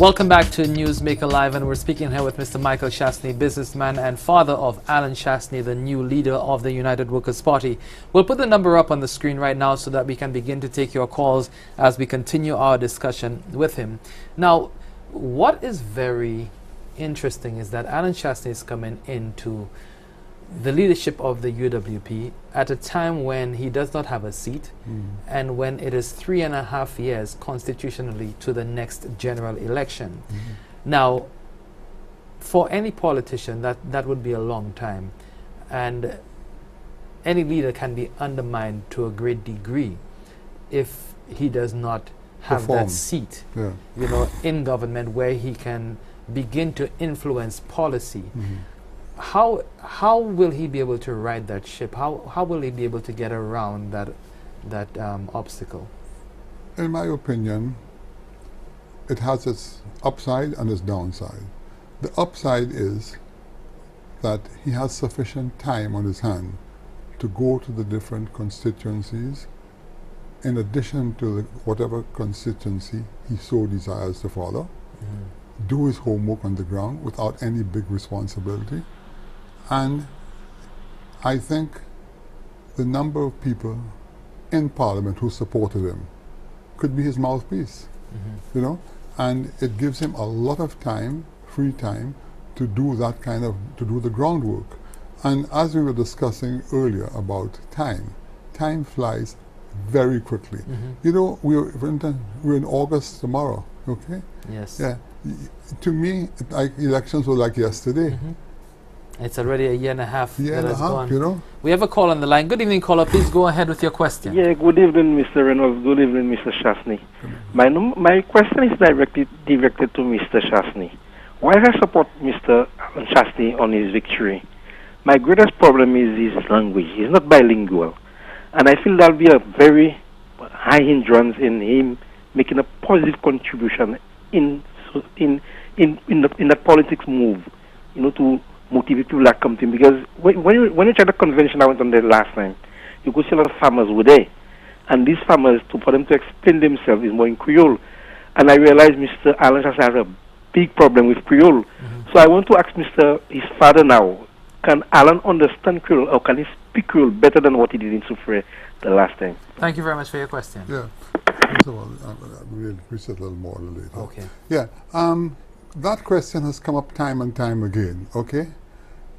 Welcome back to Newsmaker Live, and we're speaking here with Mr. Michael Shastney, businessman and father of Alan Shastney, the new leader of the United Workers' Party. We'll put the number up on the screen right now so that we can begin to take your calls as we continue our discussion with him. Now, what is very interesting is that Alan Shastney is coming into the leadership of the UWP at a time when he does not have a seat and when it is 3.5 years constitutionally to the next general election. Now, for any politician, that would be a long time, and any leader can be undermined to a great degree if he does not have that seat, you know, in government where he can begin to influence policy. How will he be able to ride that ship? How will he be able to get around that obstacle? In my opinion, it has its upside and its downside. The upside is that he has sufficient time on his hand to go to the different constituencies in addition to whatever constituency he so desires to follow, do his homework on the ground without any big responsibility. And I think the number of people in Parliament who supported him could be his mouthpiece, you know, and it gives him a lot of time, free time, to do that kind of, to do the groundwork. And as we were discussing earlier about time flies very quickly. You know, we're in August tomorrow, okay? Yes. Yeah. To me, like elections were like yesterday. It's already a 1.5 years that has gone. You know? We have a call on the line. Good evening, caller. Please go ahead with your question. Yeah, good evening, Mr. Reynolds. Good evening, Mr. Shastney. My question is directed to Mr. Shastney. While I support Mr. Shastney on his victory, my greatest problem is his language. He's not bilingual. And I feel that'll be a very high hindrance in him making a positive contribution in the politics move, you know, to motivate people that come to him. Because when you check the convention I went on there last time, you could see a lot of farmers were there. And these farmers, for them to explain themselves, is more in Creole. And I realized Mr. Alan has a big problem with Creole. So I want to ask his father now, can Alan understand Creole, or can he speak Creole better than what he did in Soufrière the last time? Thank you very much for your question. Yeah. First of all, we'll research a little more later. Okay. Yeah. That question has come up time and time again, okay?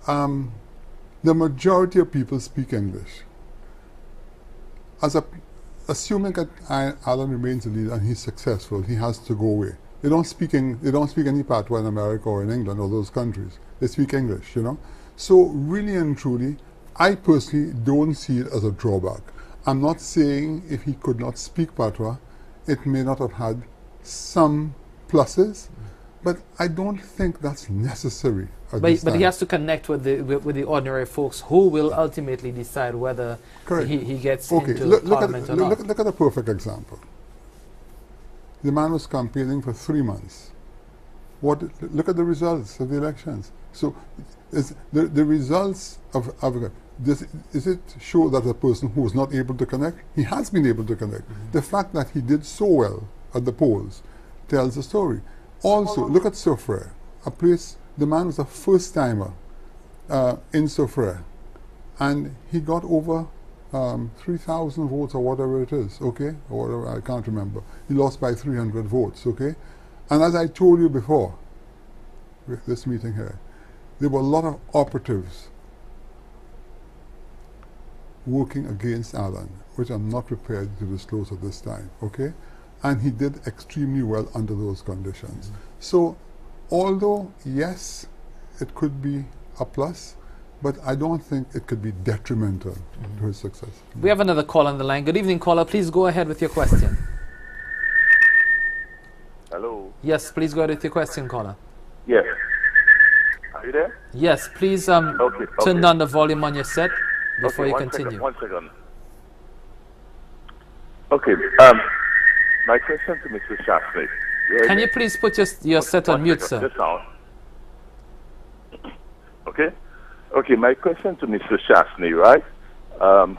The majority of people speak English. Assuming that Alan remains a leader and he's successful, he has to go away. They don't speak any patois in America or in England or those countries. They speak English, you know. So really and truly, I personally don't see it as a drawback. I'm not saying if he could not speak patois, it may not have had some pluses, but I don't think that's necessary. But he has to connect with the ordinary folks who will ultimately decide whether he gets into Parliament or not. Look at a perfect example. The man was campaigning for 3 months. Look at the results of the elections. So the results of this, is it show that a person who was not able to connect? He has been able to connect. The fact that he did so well at the polls tells the story. Also, look at Soufrière, a place, the man was a first-timer in Soufrière, and he got over 3,000 votes or whatever it is, okay? Or whatever, I can't remember. He lost by 300 votes, okay? And as I told you before, with this meeting here, there were a lot of operatives working against Alan, which I'm not prepared to disclose at this time, okay? And he did extremely well under those conditions. So, although, yes, it could be a plus, but I don't think it could be detrimental to his success. We have another call on the line. Good evening, caller. Please go ahead with your question. Hello. Yes, please go ahead with your question, caller. Yes. Are you there? Yes, please turn down the volume on your set before you continue. One second. Okay. My question to Mr. Shastney. Can you please put your set on mute, sir? Just sound. Okay? Okay, my question to Mr. Shastney, right?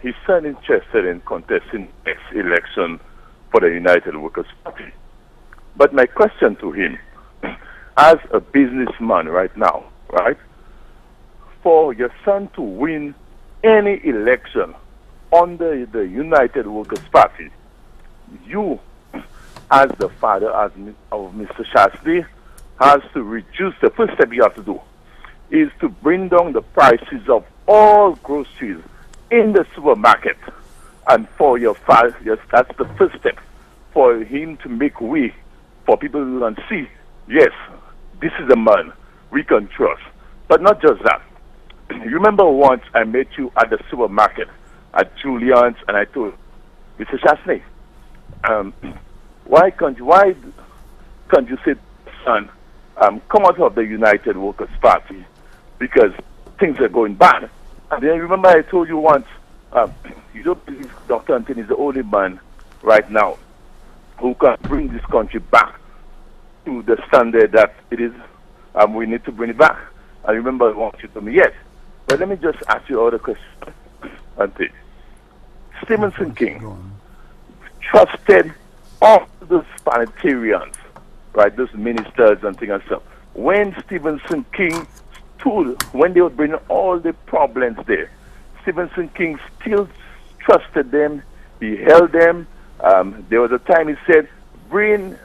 He's still interested in contesting next election for the United Workers' Party. But my question to him, as a businessman right now, right? For your son to win any election under the United Workers' Party, you, as the father of Mr. Shastney, has to reduce. The first step you have to do is to bring down the prices of all groceries in the supermarket. And for your father, yes, that's the first step for him to make way for people who can see, yes, this is a man we can trust. But not just that. You remember once I met you at the supermarket at Julian's, and I told Mr. Shastney, why can't you say, son, come out of the United Workers' Party because things are going bad? And then remember I told you once, you don't believe Dr. Anthony is the only man right now who can bring this country back to the standard that it is. We need to bring it back. I remember once you told me, yes. But let me just ask you another question, Anthony. Stephenson King trusted all those parliamentarians, right, those ministers and things and stuff. When Stephenson King stood, when they would bring all the problems there, Stephenson King still trusted them. He held them. There was a time he said, bring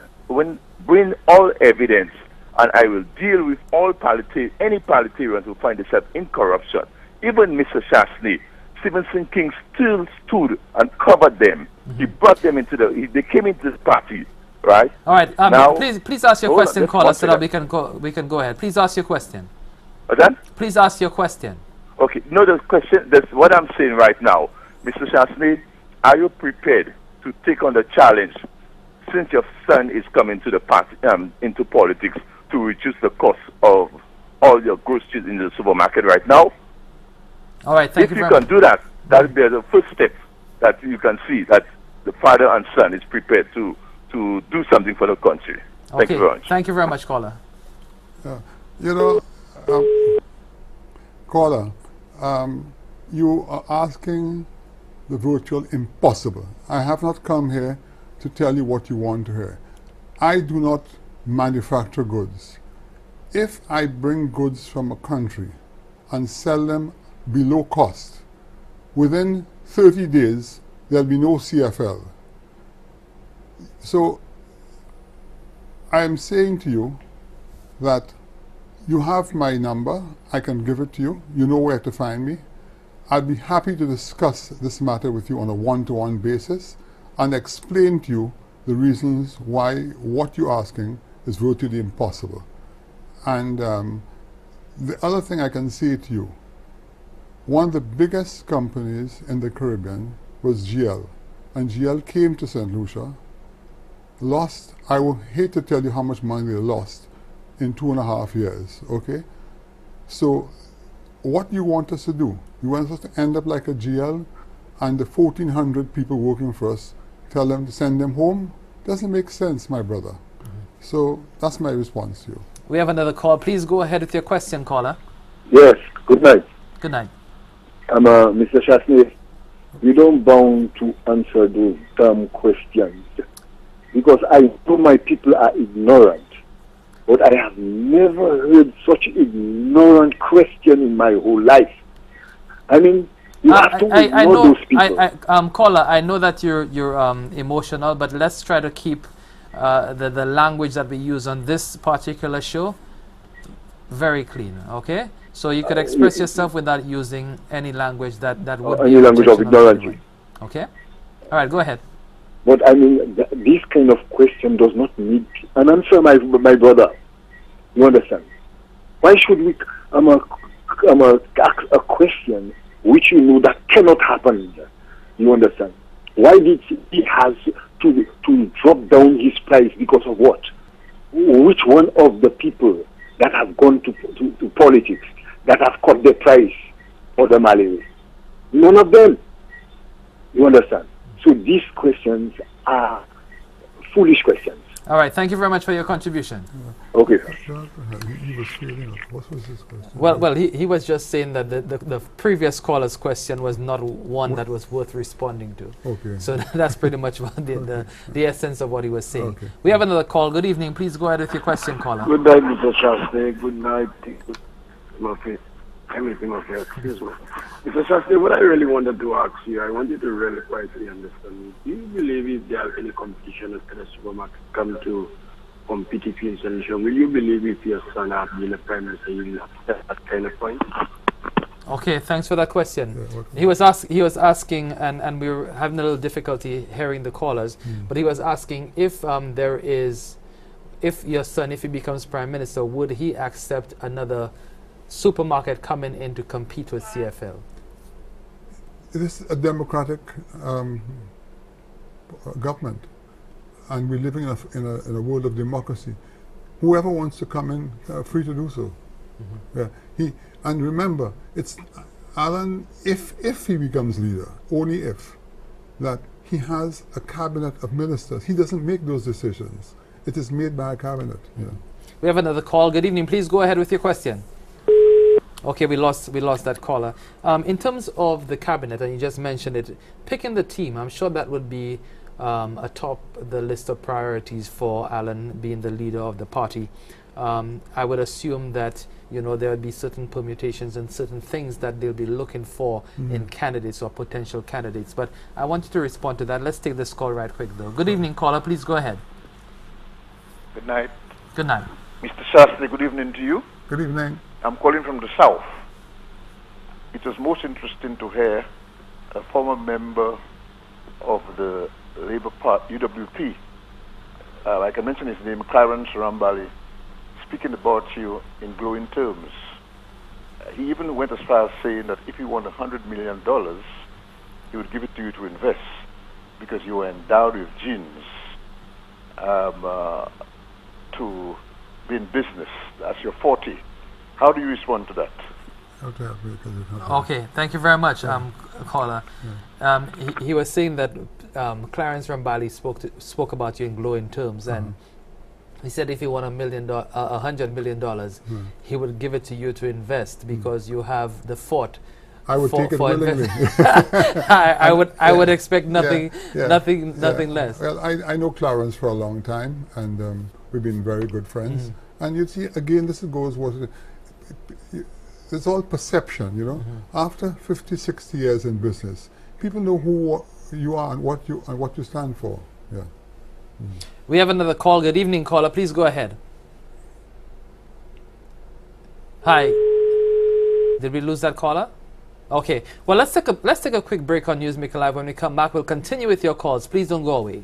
all evidence, and I will deal with all any parliamentarians who find themselves in corruption. Even Mr. Shastney, Stephenson King still stood and covered them. He brought them into they came into the party, right? All right. Now, please ask your question, caller, so that we can go ahead. Please ask your question. What's that? Please ask your question. Okay. No, the question. That's what I'm saying right now, Mr. Shastney. Are you prepared to take on the challenge, since your son is coming to the party, into politics, to reduce the cost of all your groceries in the supermarket right now? All right. Thank you very much. If you can do that, that will be the first step that you can see that the father and son is prepared to do something for the country. Thank you very much. Thank you very much, caller. You know, caller, you are asking the virtual impossible. I have not come here to tell you what you want to hear. I do not manufacture goods. If I bring goods from a country and sell them below cost, within 30 days there'll be no CFL. So I am saying to you that you have my number. I can give it to you. You know where to find me. I'd be happy to discuss this matter with you on a one-to-one basis and explain to you the reasons why what you're asking is virtually impossible. And the other thing I can say to you, one of the biggest companies in the Caribbean was GL, and GL came to St. Lucia, lost, I will hate to tell you how much money they lost in 2.5 years, okay? So what you want us to do? You want us to end up like a GL and the 1,400 people working for us, tell them to send them home? Doesn't make sense, my brother. So that's my response to you. We have another call. Please go ahead with your question, caller. Yes, good night. Good night. Mr. Shastney, you don't bound to answer those dumb questions, because I know my people are ignorant, but I have never heard such ignorant question in my whole life. I mean, you have to ignore those people. Caller, I know that you're emotional, but let's try to keep the language that we use on this particular show very clean, okay? So you could express yourself without using any language that would be any language of ignorance. Anyway. Okay? All right, go ahead. But I mean, this kind of question does not need an answer, my brother. You understand? Why should we ask a question which you know that cannot happen? You understand? Why did he has to drop down his price because of what? Which one of the people that have gone to politics that have cut the price for the malaria? None of them. You understand? So these questions are foolish questions. All right, thank you very much for your contribution. Okay, sir. He was failing. What was his question? Well, he was just saying that the previous caller's question was not one that was worth responding to. Okay. So that's pretty much what the essence of what he was saying. Okay. We have another call. Good evening. Please go ahead with your question, caller. Good night, Mr. Shastri. Good night, Murphy. Everything okay, excuse me. Mr. Shastri, what I really wanted to ask you, I wanted to really quietly understand. Do you believe if there are any competition at the supermarket come to Pt3 solution, will you believe if your son had been a prime minister, you will accept that kind of point? Okay, thanks for that question. Yeah, okay. He was asking, and we were having a little difficulty hearing the callers, but he was asking if if your son, if he becomes prime minister, would he accept another supermarket coming in to compete with CFL? It is a democratic government, and we're living in a world of democracy. Whoever wants to come in, free to do so. Yeah. And remember, it's Alan. If he becomes leader, only if, that he has a cabinet of ministers. He doesn't make those decisions. It is made by a cabinet. Yeah. We have another call. Good evening. Please go ahead with your question. Okay, we lost that caller. In terms of the cabinet, and you just mentioned it, picking the team, I'm sure that would be atop the list of priorities for Alan being the leader of the party. I would assume that there would be certain permutations and certain things that they'll be looking for in candidates or potential candidates. But I want you to respond to that. Let's take this call right quick, though. Good evening, caller. Please go ahead. Good night. Good night. Mr. Shastri, good evening to you. Good evening. I'm calling from the south. It was most interesting to hear a former member of the Labour Party, UWP, I can mention his name, Clarence Rambali, speaking about you in glowing terms. He even went as far as saying that if you won $100 million, he would give it to you to invest because you were endowed with genes to be in business. That's your 40. How do you respond to that? Okay, thank you very much, caller. He was saying that Clarence Rambali spoke about you in glowing terms, and he said if he won $100 million, he would give it to you to invest because you have the fort. I would take it willingly. I would expect nothing less. Well, I know Clarence for a long time, and we've been very good friends. And you see, again, this goes it's all perception, After 50, 60 years in business, people know who you are and what you stand for. Yeah. We have another call. Good evening, caller. Please go ahead. Hi. Did we lose that caller? Okay. Well, let's take a quick break on Newsmaker Live. When we come back, we'll continue with your calls. Please don't go away.